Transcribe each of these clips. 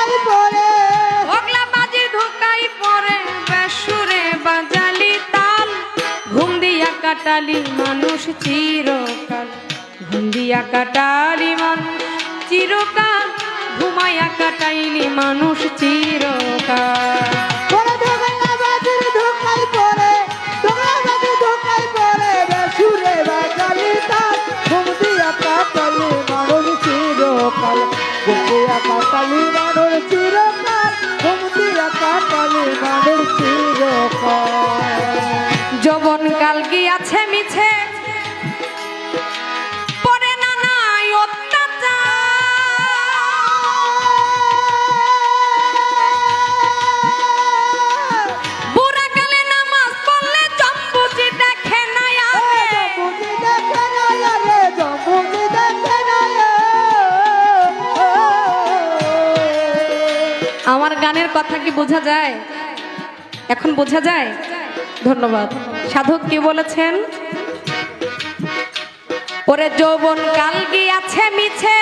ধোকাই পড়ে ওগলা বাজি ধোকাই পড়ে বেসুরে বাজালি তাল ঘুম দিয়া কাটালি মানুষ চিরকাল ঘুম দিয়া কাটালি মানুষ চিরকাল ঘুমাইয়া কাটাইলি মানুষ চিরকাল পড়ে ধোকাই বাজির ধোকাই পড়ে বাজি ধোকাই পড়ে বেসুরে বাজালি তাল ঘুম দিয়া কাটালি মানুষ চিরকাল ঘুম দিয়া কাটালি মানুষ চিরকাল ঘুম দিয়া কাটালি মানুষ চিরকাল যৌবন কাল গিয়াছে মিছে পড়ে না নাই অত্যাচার বুড়া কালে নামাজ পড়লে জম্বুজি দেখে না আরে জম্বুজি দেখে না রে জম্বুজি দেখে না আমার গানের কথা কি বোঝা যায় এখন বোঝা যায় ধন্যবাদ সাধক কি বলেছেন ওরে যৌবন কাল গিয়াছে মিছে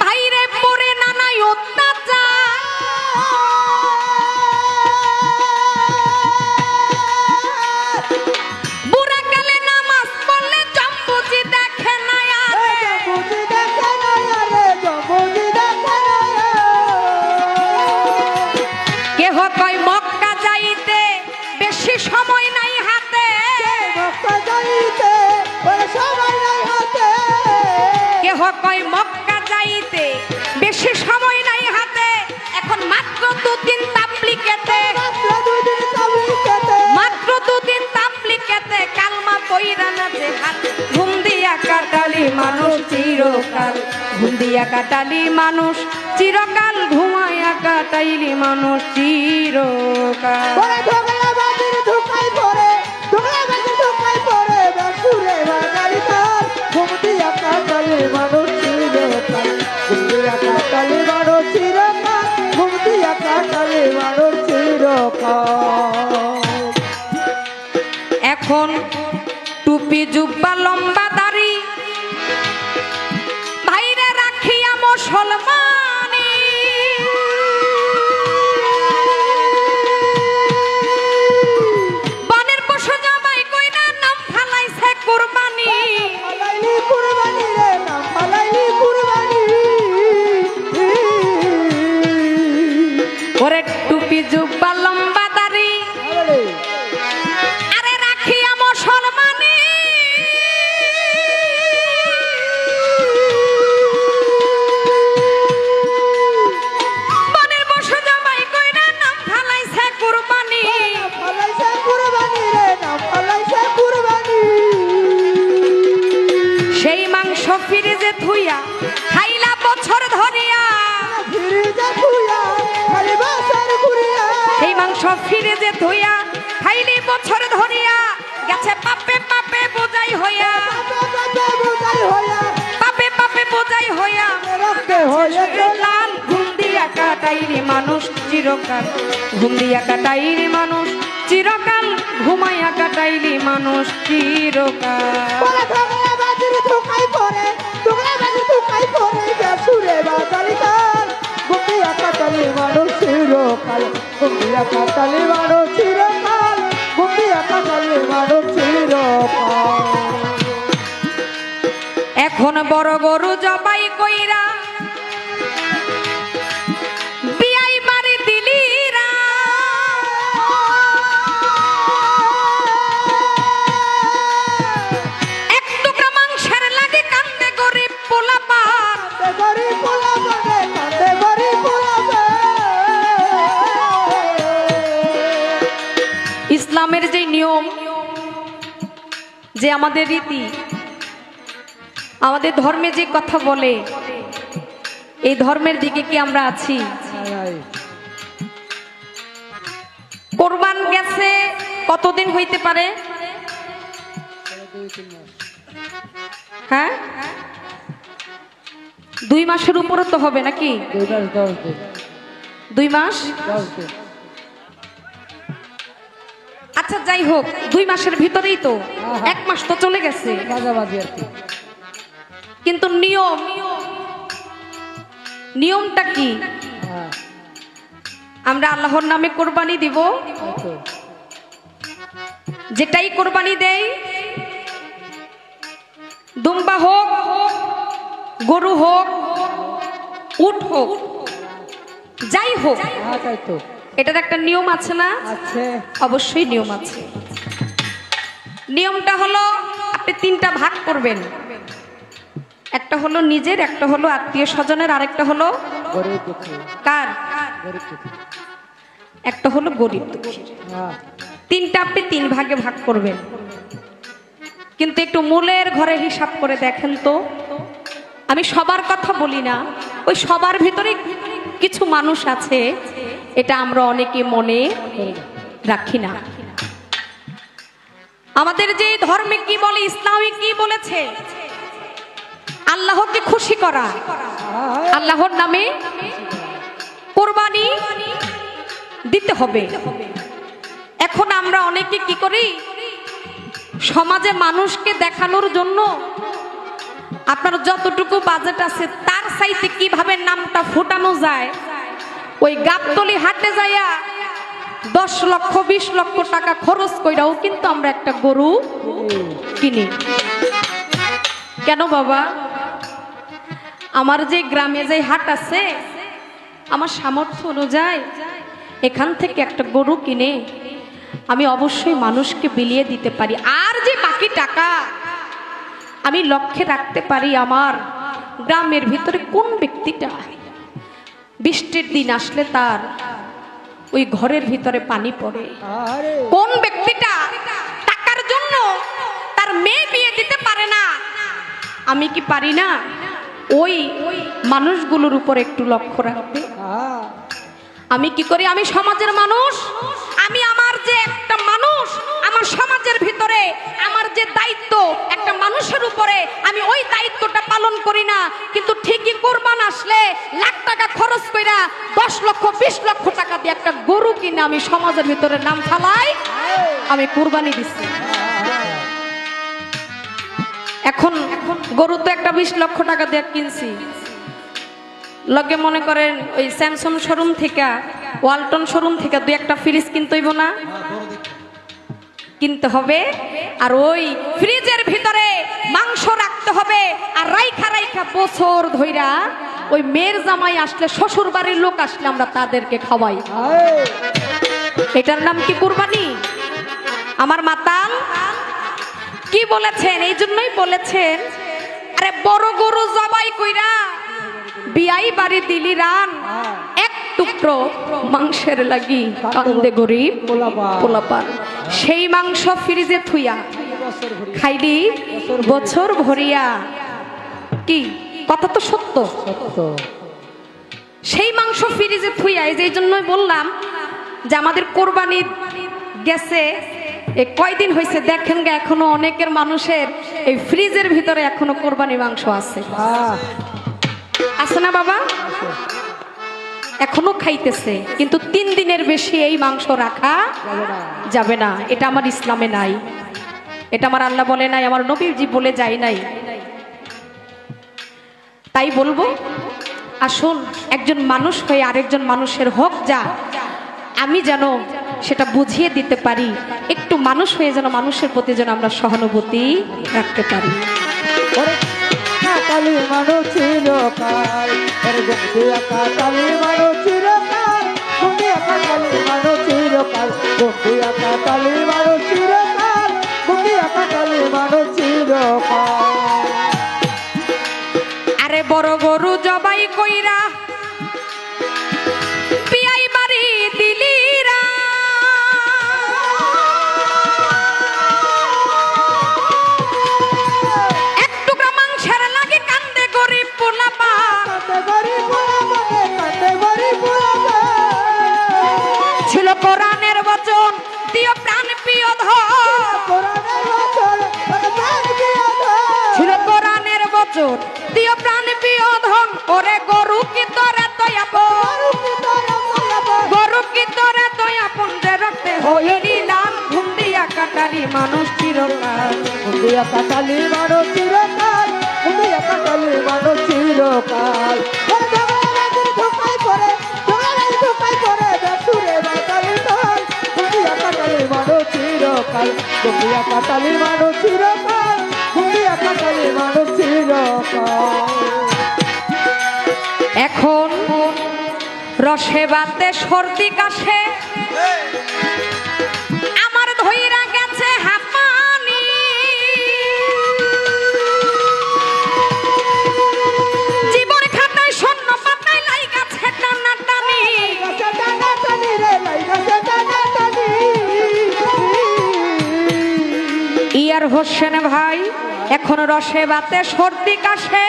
বাইরে পড়ে নানাই অত্যাচার বুড়া কালে নামাজ পড়লে জম্বুজি দেখে না আরে জম্বুজি দেখে না রে জম্বুজি দেখে না কেহ কয় মক্কা যাইতে বেশি সময় নাই হাতে মক্কা যাইতে ওরে সবাই নাই হাতে কেহ কয় মক্কা যাইতে বেশি সময় নাই হাতে এখন মাত্র দুদিন তাবলিগেতে মাত্র দুদিন তাবলিগেতে মাত্র দুদিন তাবলিগেতে কালমা পয়রা না যে হাত ঘুম দিয়া কাটালি মানুষ চিরকাল ঘুম দিয়া কাটালি মানুষ চিরকাল ঘুমাইয়া কাটাইলি মানুষ চিরকাল ওরে ধোকাই বাজির ধোকাই পড়ে ধোকাই পড়ে বেসুরে বাজালি তাল ঘুম দিয়া কাটালি মানুষ চিরকাল ঘুম দিয়া কাটালি মানুষ চিরকাল ঘুম দিয়া কাটালি মানুষ চিরকাল এখন টুপি জুব্বা লম্বা দাড়ি ভাইরে রাখিয়া মুসলমানি বনের পশু জবাই কইরা নাম ফালাইছে কুরবানি পালাইলি কুরবানি রে নাম পালাইলি কুরবানি ওরে টুপি জুব্বা লম্বা দাড়ি আরে রাখিয়া মুসলমানি বনের পশু জবাই কইরা নাম ফালাইছে কুরবানি পালাইছে কুরবানি রে নাম পালাইছে কুরবানি সেই মাংস ফ্রিজে থুইয়া খাইলা বছর ধরিয়া ফিরিজা খুয়া খালি বাসার ঘুরিয়া সেই মাংস ফ্রিজে থুইয়া খাইলি বছর ধরিয়া গেছে পাপে পাপে বোঝাই হইয়া বাবা বুঝাই হইয়া পাপে পাপে বোঝাই হইয়া রক্তে হইয়া লাল ঘুম দিয়া কাটাইলি মানুষ চিরকাল ঘুম দিয়া কাটাইলি মানুষ চিরকাল ঘুমাইয়া কাটাইলি মানুষ চিরকাল পরে ধোকাই বাজির ধোকাই পড়ে ধোকাই পড়ে বেসুরে বাজালি তাল ঘুম দিয়া কাটালি মানুষ চিরকাল ঘুম দিয়া কাটালি মানুষ চিরকাল ঘুম দিয়া কাটালি মানুষ চিরকাল এখন বড় গরু জবাই কইরা বিয়াই বাড়ি দিলিরা এক টুকরা মাংসের লাগে কান্দে গরিব পোলাপান গরি পোলা বনে কান্দে গরি পোলা ইসলামের যে নিয়ম যে আমাদের রীতি আমাদের ধর্মে যে কথা বলে এই ধর্মের দিকে কি আমরা আছি কোরবান গেছে কতদিন হইতে পারে হ্যাঁ 2 মাসের উপরে তো হবে নাকি 2 মাস আচ্ছা যাই হোক 2 মাসের ভিতরেই তো 1 মাস তো চলে গেছে কিন্তু নিয়মটা কি? হ্যাঁ, আমরা আল্লাহর নামে কোরবানি দিব, হয়তো। যেটাই কোরবানি দেই, দুম্বা হোক, গরু হোক, উট হোক, যাই হোক, হ্যাঁ, তাই তো। এটার একটা নিয়ম আছে না? আছে। অবশ্যই নিয়ম আছে। নিয়মটা হলো আপনি তিনটা ভাগ করবেন, একটা হলো নিজের, একটা হলো আত্মীয় স্বজনের, আরেকটা হলো গরিব দুঃখী। কার? গরিব দুঃখী। একটা হলো গরিব দুঃখী। হ্যাঁ, তিনটা আপনি তিন ভাগে ভাগ করবেন, কিন্তু একটু মূলের ঘরে হিসাব করে দেখেন তো। আমি সবার কথা বলি না, ওই সবার ভিতরে কিছু মানুষ আছে, এটা আমরা অনেকে মনে রাখি না। আমাদের যে ধর্মে কি বলে, ইসলামে কি বলেছে, আল্লাহকে খুশি করা, আল্লাহর নামে কোরবানি দিতে হবে। এখন আমরা অনেকে কি করি, সমাজে মানুষকে দেখানোর জন্য আপনার যতটুকু বাজেট আছে তার চাইতে কিভাবে নামটা ফুটানো যায়, ওই গাবতলি হাটে যাইয়া 10 লক্ষ 20 লক্ষ টাকা খরচ কইরাও কিন্তু আমরা একটা গরু কিনি। কেন বাবা? আমার যে গ্রামে যে হাট আছে, আমার সামর্থ্য অনুযায়ী এখান থেকে একটা গরু কিনে আমি অবশ্যই মানুষকে বিলিয়ে দিতে পারি। আর যে বাকি টাকা আমি লক্ষ্যে রাখতে পারি, আমার গ্রামের ভিতরে কোন ব্যক্তিটা বৃষ্টির দিন আসলে তার ওই ঘরের ভিতরে পানি পড়ে, আরে কোন ব্যক্তিটা টাকার জন্য তার মেয়ে বিয়ে দিতে পারে না, আমি কি পারি না ওই মানুষগুলোর উপর একটু লক্ষ্য রাখতে? হ্যাঁ, আমি কি করি, আমি সমাজের মানুষ, আমি আমার যে একটা মানুষ, আমার সমাজের ভিতরে আমার যে দায়িত্ব একটা মানুষের উপরে, আমি ওই দায়িত্বটা পালন করি না, কিন্তু ঠিকই কোরবান আসলে লাখ টাকা খরচ কইরা 10 লক্ষ 20 লক্ষ টাকা দিয়ে একটা গরু কিনে আমি সমাজের ভিতরে নাম ফালাই আমি কোরবানি দিচ্ছি। এখন গরু তো একটা 20 লক্ষ টাকা দিয়ে কিনছি, লগে মনে করেন ওই স্যামসাং শোরুম থেকে, ওয়ালটন শোরুম থেকে দুই একটা ফ্রিজ কিনতে হইব না? কিনতে হবে। আর ওই ফ্রিজের ভিতরে মাংস রাখতে হবে, আর রাইখা রাইখা বছর ধইরা ওই মেয়ের জামাই আসলে, শ্বশুর বাড়ির লোক আসলে আমরা তাদেরকে খাওয়াই। এটার নাম কি কুরবানি? আমার মাতাল কি বলেছেন? এই জন্যই বলেছেন, আরে বড় গরু জবাই কইরা বিয়াই বাড়ি দিলি রান, এক টুকরো মাংসের লাগি কান্দে গরিব পোলাপান। সেই মাংস ফ্রিজে থুইয়া খাইলি বছর ভরিয়া। কি কথা তো সত্য। সেই মাংস ফ্রিজে থুইয়া, এই যে জন্যই বললাম যে আমাদের কোরবানি গেছে কয়দিন হয়েছে দেখেন গে, এখনো অনেকের মানুষের এই ফ্রিজের ভিতরে এখনো কোরবানি মাংস আছে, আছে না বাবা? এখনো খাইতেছে, কিন্তু 3 দিনের বেশি এই মাংস রাখা যাবে না। এটা আমার ইসলামে নাই, এটা আমার আল্লাহ বলে নাই, আমার নবীজি বলে যায় নাই। তাই বলবো, আসুন একজন মানুষ হয়ে আরেকজন মানুষের হক যা আমি যেন সেটা বুঝিয়ে দিতে পারি, একটু মানুষ হয়ে যেন মানুষের প্রতি যেন আমরা সহানুভূতি রাখতে পারি। কালি মানুষ চিরকাল, কালি মানুষ চিরকাল, কালি মানুষ চিরকাল, কালি মানুষ চিরকাল, কালি মানুষ চিরকাল। আরে বড় গরু জবাই কইরা বিয়াই বাড়ি দিলিরা, এক টুকরা মাংসের লাগে কান্দে গরিব পোলাপা। ছিল কোরআনের বচন, দিও প্রাণ প্রিয় ধন, ছিল কোরআনের বচন, দিও প্রাণ প্রিয় ধন। ওরে গরু কি তোরে দয়াপন, গরু কি তোরে দয়াপন, যে রক্তে হইলি লাল। ঘুম দিয়া কাটালি মানুষ চিরকাল, কাটালি মানুষ চিরকাল, কাটালি মানুষ চিরকাল। চিরকাল ঘুমিয়া কাটালি মানুষ চিরকাল ঘুমিয়া কাটালি মানুষ চিরকাল এখন রসে বাতে সর্দি কাশে আমার ধইরা গেছে হাঁপানি জীবন খাতায় শূন্য পাতায় লাই গেছে টানাটানি গাছে টানা টানি রে লাই গাছে টানা টানি ইয়ার হোসেন ভাই এখন রসে বাতে সর্দি কাশে